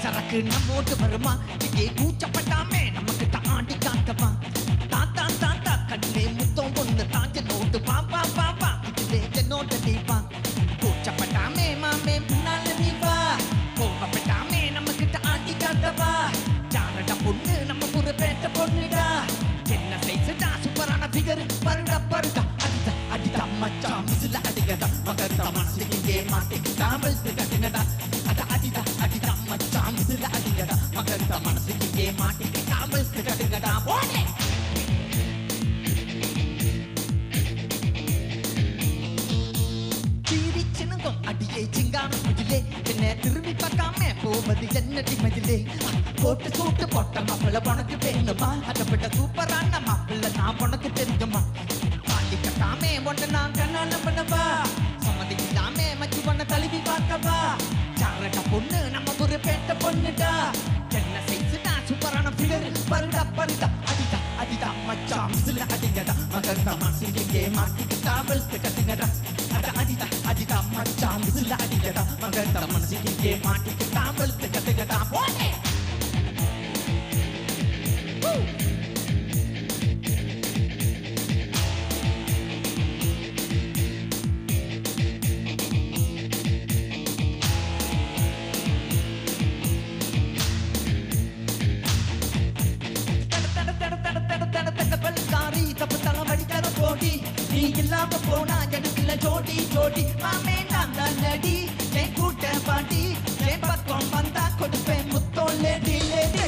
சரக்கு நம்மோட்டு வருமா இங்கே கூச்சப்பட்டாமே நமக்கு ஆண்டி காட்டமா தாத்தா தாத்தா கண்ணே முத்தம் பொண்ணு தாஞ்ச நோட்டு பாப்பா பாப்பா இதுவே நோட்டு நீப்பா கூச்சப்பட்டாமே மாமே முன்னால நீப்பா கோபப்பட்டாமே நமக்கிட்ட ஆண்டி காட்டவா ஜானடா பொண்ணு நம்ம ஒரு பேட்ட பொண்ணுடா என்ன சைஸ்டா சூப்பரான ஃபிகர் பருடா பருடா அடிடா அடிடா மச்சான் மிஸ்ல அடிக்கடா மகர்தா மனசு இங்கே மாட்டிக்கிட்டா வெல்த்து கட்டினடா அட அடிடா அடிடா மச்சான் மிஸ்ல அடிக்கடா மகர்தா மனசு இங்கே மாட்டிக்கிட்டா வெல்த்து கட்டினடா போடே சிரிச்சினுங்கும் அடியே சிங்கான முதிலே என்ன திரும்பி பார்க்காம போவது என்னடி மதிலே போட்டு சூட்டு போட்ட மாப்பிள்ள உனக்கு வேணுமா அதப்பட்ட சூப்பரான மாப்பிள்ள நான் உனக்கு தெரியுமா பாண்டி கட்டாமே ஒன்று நான் கண்ணால பண்ணவா சம்மதி இல்லாமே மச்சு பண்ண தழுவி பார்க்கவா சாரட்ட பொண்ணு நம்ம ஒரு பேட்ட பொண்ணுடா என்ன சைஸ்டா சூப்பரான ஃபிகர் பருடா பருடா அடிடா அடிடா மச்சான் மிஸ்ல அடிங்கடா மகர்தா மனசு இங்கே மாட்டிக்கிட்டா வெல்த்து கட்டுங்கடா அட அடிடா அடிடா மச்சான் மிஸ்ல அடிங்கடா மகர்தா மனசு இங்கே மாட்டிக்கிட்டா வெல்த்து கட்டுங்கடா போடே நீ இல்லாம போனா எனக்குல ஜோடி ஜோடி மாமே நான் தான் நடி என் கூட்ட பாட்டி என் பக்கம் வந்தா கொடுப்பேன் முத்தோ lady lady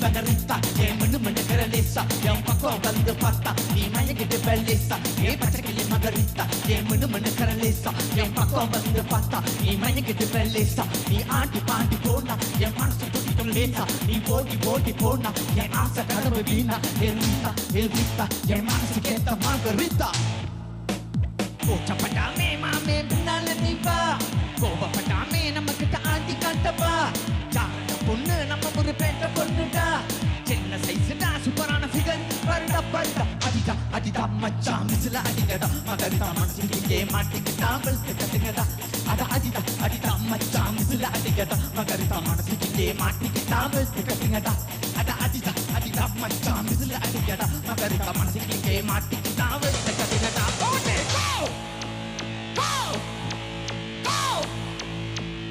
Margarita, che menu caralessa, è un po' quando fatta, mi mangia che bellezza, che faccia che le margarita, che menu caralessa, è un po' quando fatta, mi mangia che bellezza, mi anti panti pona, che manso tutti con lezza, mi voti pona, che asa cara bevina, Elvita, che manso che ta margarita. Kocha padame mame binala niva, kova padame namakita anti kantava, jara ponnu நம்ம ஒரு பேட்ட பொண்ணுடா சின்ன சைஸ்டா சூப்பரான figure பருடா பருடா அடிடா அடிடா மச்சான் மிஸ்ல அடிங்கடா மகர்தா மனசு இங்கே மாட்டிக்கிட்டா வெல்த்து கட்டுங்கடா அட அடிடா அடிடா மச்சான் மிஸ்ல அடிங்கடா மகர்தா மனசு இங்கே மாட்டிக்கிட்டா வெல்த்து கட்டுங்கடா அட அடிதா மச்சான் மிதில அடிக்கடா மகரிக்க மனசுக்கே மாட்டிக்கு நான் வெட்ட கதிரடா போட்டே go go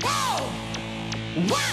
go wow